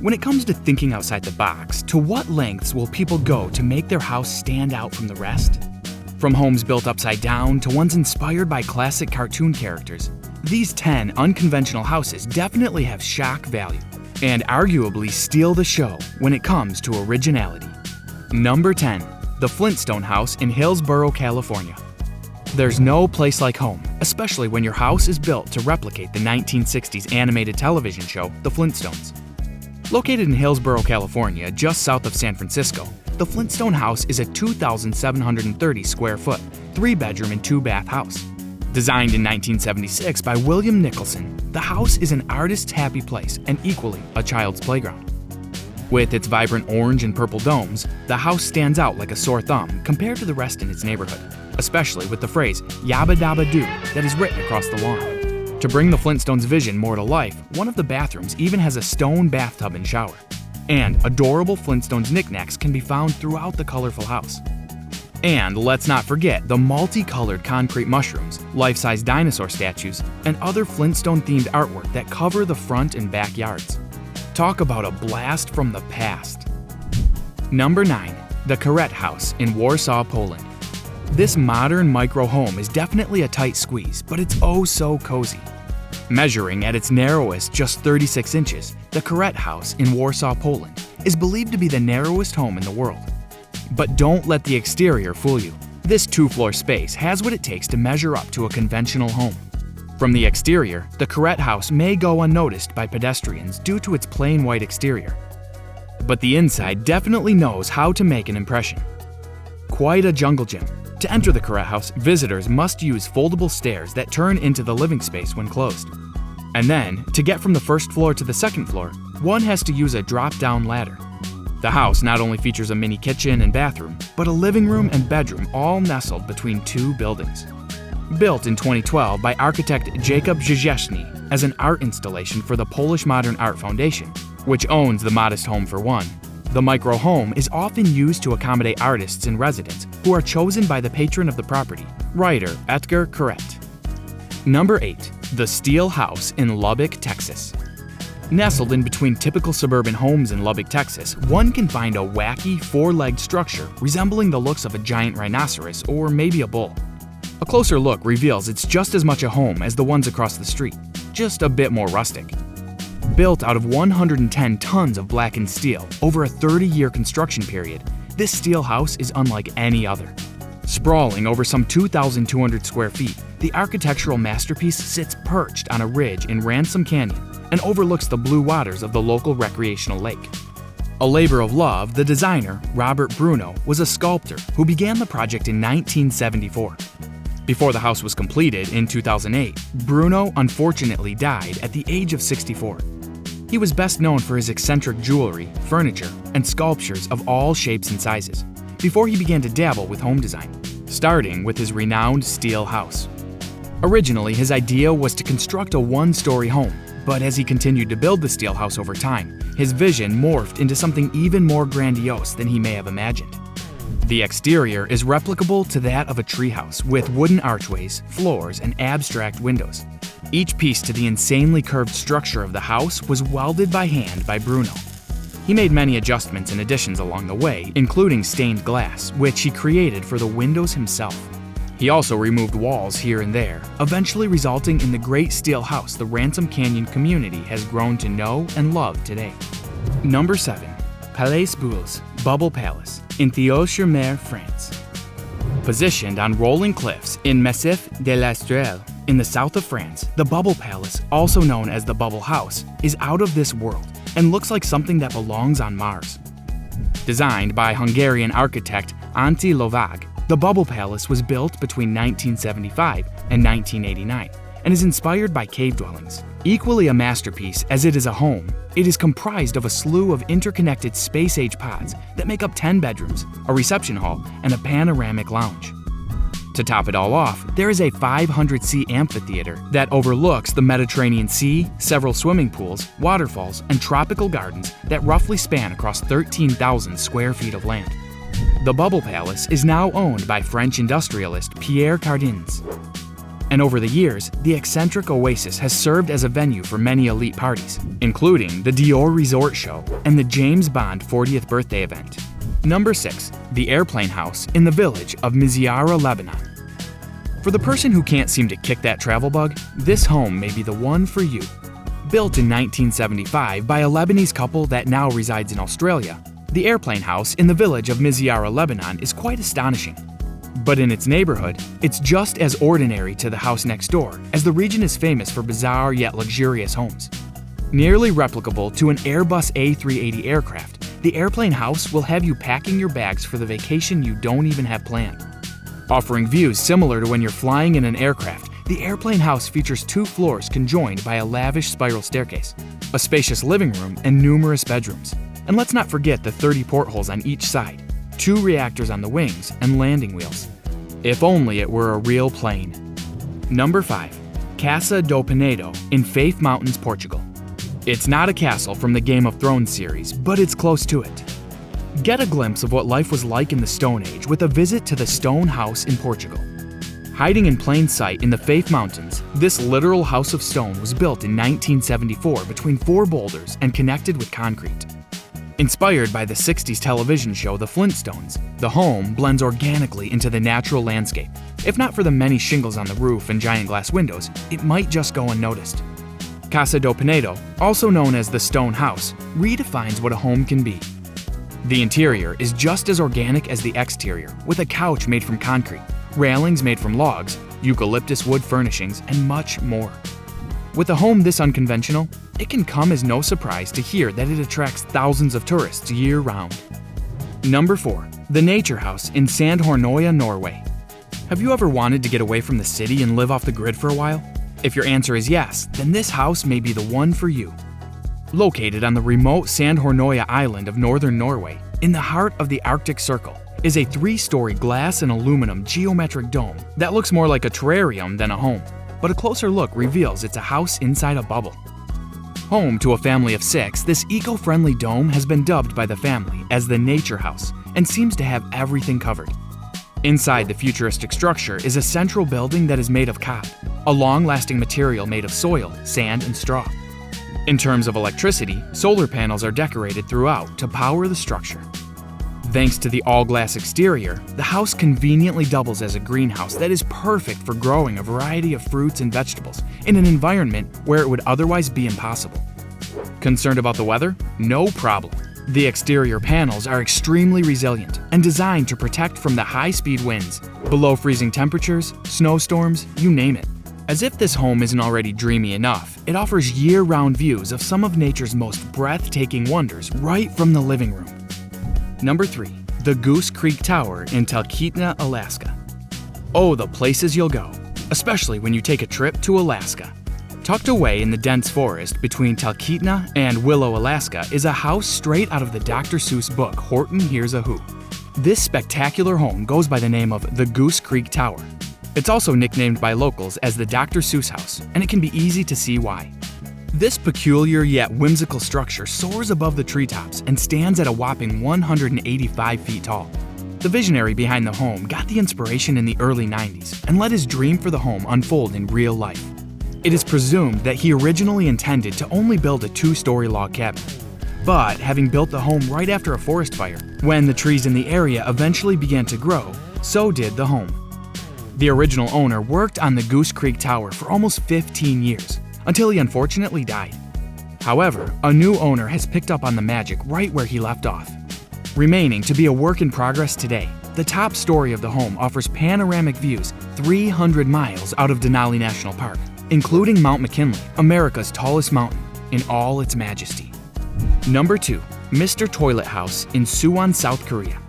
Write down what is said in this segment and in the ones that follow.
When it comes to thinking outside the box, to what lengths will people go to make their house stand out from the rest? From homes built upside down to ones inspired by classic cartoon characters, these 10 unconventional houses definitely have shock value and arguably steal the show when it comes to originality. Number 10. The Flintstone House in Hillsborough, California. There's no place like home, especially when your house is built to replicate the 1960s animated television show, The Flintstones. Located in Hillsborough, California, just south of San Francisco, the Flintstone House is a 2,730 square foot, 3-bedroom and 2-bath house. Designed in 1976 by William Nicholson, the house is an artist's happy place and equally a child's playground. With its vibrant orange and purple domes, the house stands out like a sore thumb compared to the rest in its neighborhood, especially with the phrase "yabba dabba doo" that is written across the lawn. To bring the Flintstones' vision more to life, one of the bathrooms even has a stone bathtub and shower. And adorable Flintstones knickknacks can be found throughout the colorful house. And let's not forget the multicolored concrete mushrooms, life-size dinosaur statues, and other Flintstone-themed artwork that cover the front and backyards. Talk about a blast from the past. Number 9. The KERET House in Warsaw, Poland. This modern micro-home is definitely a tight squeeze, but it's oh so cozy. Measuring at its narrowest just 36 inches, the KERET House in Warsaw, Poland is believed to be the narrowest home in the world. But don't let the exterior fool you. This 2-floor space has what it takes to measure up to a conventional home. From the exterior, the KERET House may go unnoticed by pedestrians due to its plain white exterior. But the inside definitely knows how to make an impression. Quite a jungle gym. To enter the KERET House, visitors must use foldable stairs that turn into the living space when closed. And then, to get from the first floor to the second floor, one has to use a drop-down ladder. The house not only features a mini kitchen and bathroom, but a living room and bedroom all nestled between 2 buildings. Built in 2012 by architect Jacob Szczesny as an art installation for the Polish Modern Art Foundation, which owns the modest home for one, the micro-home is often used to accommodate artists and residents who are chosen by the patron of the property, writer Edgar Keret. Number 8. The Steel House in Lubbock, Texas. Nestled in between typical suburban homes in Lubbock, Texas, one can find a wacky 4-legged structure resembling the looks of a giant rhinoceros or maybe a bull. A closer look reveals it's just as much a home as the ones across the street, just a bit more rustic. Built out of 110 tons of blackened steel over a 30-year construction period, this steel house is unlike any other. Sprawling over some 2,200 square feet, the architectural masterpiece sits perched on a ridge in Ransom Canyon and overlooks the blue waters of the local recreational lake. A labor of love, the designer, Robert Bruno, was a sculptor who began the project in 1974. Before the house was completed in 2008, Bruno unfortunately died at the age of 64. He was best known for his eccentric jewelry, furniture, and sculptures of all shapes and sizes, before he began to dabble with home design, starting with his renowned steel house. Originally, his idea was to construct a 1-story home, but as he continued to build the steel house over time, his vision morphed into something even more grandiose than he may have imagined. The exterior is replicable to that of a treehouse with wooden archways, floors, and abstract windows. Each piece to the insanely curved structure of the house was welded by hand by Bruno. He made many adjustments and additions along the way, including stained glass, which he created for the windows himself. He also removed walls here and there, eventually resulting in the great steel house the Ransom Canyon community has grown to know and love today. Number 7. Palais Bulls, Bubble Palace, in THÉOULE-SUR-MER, France. Positioned on rolling cliffs in Massif de l'Estrelle, in the south of France, the Bubble Palace, also known as the Bubble House, is out of this world and looks like something that belongs on Mars. Designed by Hungarian architect Antti Lovag, the Bubble Palace was built between 1975 and 1989 and is inspired by cave dwellings. Equally a masterpiece as it is a home, it is comprised of a slew of interconnected space-age pods that make up 10 bedrooms, a reception hall, and a panoramic lounge. To top it all off, there is a 500-seat amphitheater that overlooks the Mediterranean Sea, several swimming pools, waterfalls, and tropical gardens that roughly span across 13,000 square feet of land. The Bubble Palace is now owned by French industrialist Pierre Cardin's. And over the years, the eccentric oasis has served as a venue for many elite parties, including the Dior Resort Show and the James Bond 40th birthday event. Number 6. The Airplane House in the village of MIZIARA, Lebanon. For the person who can't seem to kick that travel bug, this home may be the one for you. Built in 1975 by a Lebanese couple that now resides in Australia, the Airplane House in the village of MIZIARA, Lebanon is quite astonishing. But in its neighborhood, it's just as ordinary to the house next door, as the region is famous for bizarre yet luxurious homes. Nearly replicable to an Airbus A380 aircraft, the Airplane House will have you packing your bags for the vacation you don't even have planned. Offering views similar to when you're flying in an aircraft, the Airplane House features 2 floors conjoined by a lavish spiral staircase, a spacious living room, and numerous bedrooms. And let's not forget the 30 portholes on each side, 2 reactors on the wings, and landing wheels. If only it were a real plane. Number 5. CASA do PENEDO in FAFE Mountains, Portugal. It's not a castle from the Game of Thrones series, but it's close to it. Get a glimpse of what life was like in the Stone Age with a visit to the Stone House in Portugal. Hiding in plain sight in the FAFE Mountains, this literal house of stone was built in 1974 between 4 boulders and connected with concrete. Inspired by the 60s television show The FLINTSTONES, the home blends organically into the natural landscape. If not for the many shingles on the roof and giant glass windows, it might just go unnoticed. Casa do Penedo, also known as the Stone House, redefines what a home can be. The interior is just as organic as the exterior, with a couch made from concrete, railings made from logs, eucalyptus wood furnishings, and much more. With a home this unconventional, it can come as no surprise to hear that it attracts thousands of tourists year-round. Number 4. The Nature House in SANDHORNOYA, Norway. Have you ever wanted to get away from the city and live off the grid for a while? If your answer is yes, then this house may be the one for you. Located on the remote Sandhornoya island of northern Norway, in the heart of the Arctic Circle, is a 3-story glass and aluminum geometric dome that looks more like a terrarium than a home, but a closer look reveals it's a house inside a bubble. Home to a family of 6, this eco-friendly dome has been dubbed by the family as the Nature House and seems to have everything covered. Inside the futuristic structure is a central building that is made of cop, a long-lasting material made of soil, sand, and straw. In terms of electricity, solar panels are decorated throughout to power the structure. Thanks to the all-glass exterior, the house conveniently doubles as a greenhouse that is perfect for growing a variety of fruits and vegetables in an environment where it would otherwise be impossible. Concerned about the weather? No problem. The exterior panels are extremely resilient and designed to protect from the high-speed winds, below freezing temperatures, snowstorms, you name it. As if this home isn't already dreamy enough, it offers year-round views of some of nature's most breathtaking wonders right from the living room. Number 3. The Goose Creek Tower in Talkeetna, Alaska. Oh, the places you'll go, especially when you take a trip to Alaska. Tucked away in the dense forest between Talkeetna and Willow, Alaska, is a house straight out of the Dr. Seuss book Horton Hears a Who. This spectacular home goes by the name of the Goose Creek Tower. It's also nicknamed by locals as the Dr. Seuss House, and it can be easy to see why. This peculiar yet whimsical structure soars above the treetops and stands at a whopping 185 feet tall. The visionary behind the home got the inspiration in the early 90s and let his dream for the home unfold in real life. It is presumed that he originally intended to only build a 2-story log cabin. But having built the home right after a forest fire, when the trees in the area eventually began to grow, so did the home. The original owner worked on the Goose Creek Tower for almost 15 years, until he unfortunately died. However, a new owner has picked up on the magic right where he left off. Remaining to be a work in progress today, the top story of the home offers panoramic views 300 miles out of Denali National Park, including Mount McKinley, America's tallest mountain, in all its majesty. Number 2. Mr. Toilet House in Suwon, South Korea.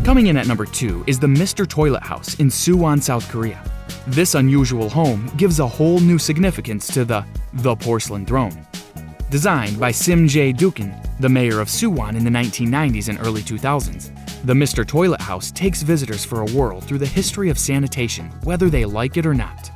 Coming in at number 2 is the Mr. Toilet House in Suwon, South Korea. This unusual home gives a whole new significance to the porcelain throne. Designed by Sim Jae-dukun, the mayor of Suwon in the 1990s and early 2000s, the Mr. Toilet House takes visitors for a whirl through the history of sanitation, whether they like it or not.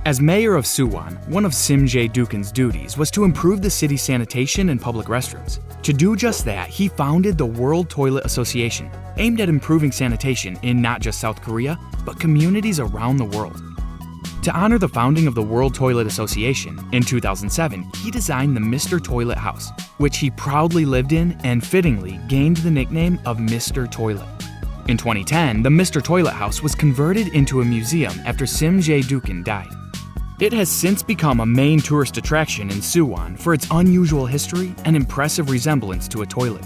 As mayor of Suwon, one of Sim Jae-dukun's duties was to improve the city's sanitation and public restrooms. To do just that, he founded the World Toilet Association, aimed at improving sanitation in not just South Korea, but communities around the world. To honor the founding of the World Toilet Association, in 2007, he designed the Mr. Toilet House, which he proudly lived in and fittingly gained the nickname of Mr. Toilet. In 2010, the Mr. Toilet House was converted into a museum after Sim Jae-dukin died. It has since become a main tourist attraction in Suwon for its unusual history and impressive resemblance to a toilet.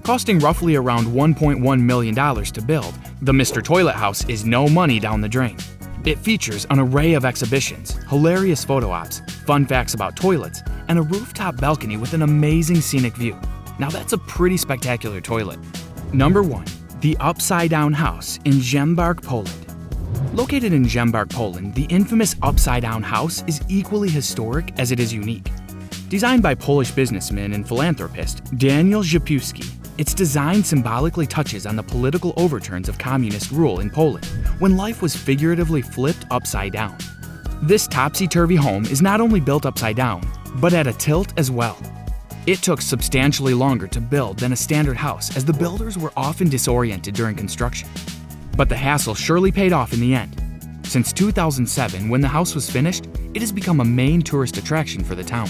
Costing roughly around $1.1 million to build, the Mr. Toilet House is no money down the drain. It features an array of exhibitions, hilarious photo ops, fun facts about toilets, and a rooftop balcony with an amazing scenic view. Now that's a pretty spectacular toilet. Number 1. The Upside Down House in SZYMBARK, Poland. Located in SZYMBARK, Poland, the infamous Upside Down House is equally historic as it is unique. Designed by Polish businessman and philanthropist Daniel Rzepiewski, its design symbolically touches on the political overturns of communist rule in Poland, when life was figuratively flipped upside down. This topsy-turvy home is not only built upside down, but at a tilt as well. It took substantially longer to build than a standard house, as the builders were often disoriented during construction. But the hassle surely paid off in the end. Since 2007, when the house was finished, it has become a main tourist attraction for the town.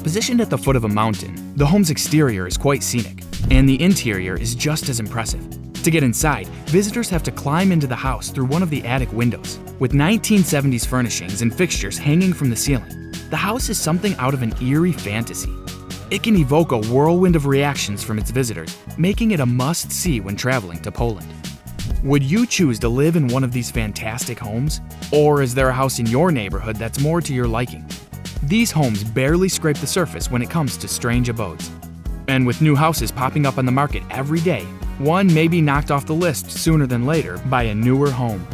Positioned at the foot of a mountain, the home's exterior is quite scenic, and the interior is just as impressive. To get inside, visitors have to climb into the house through one of the attic windows. With 1970s furnishings and fixtures hanging from the ceiling, the house is something out of an eerie fantasy. It can evoke a whirlwind of reactions from its visitors, making it a must-see when traveling to Poland. Would you choose to live in one of these fantastic homes? Or is there a house in your neighborhood that's more to your liking? These homes barely scrape the surface when it comes to strange abodes. And with new houses popping up on the market every day, one may be knocked off the list sooner than later by a newer home.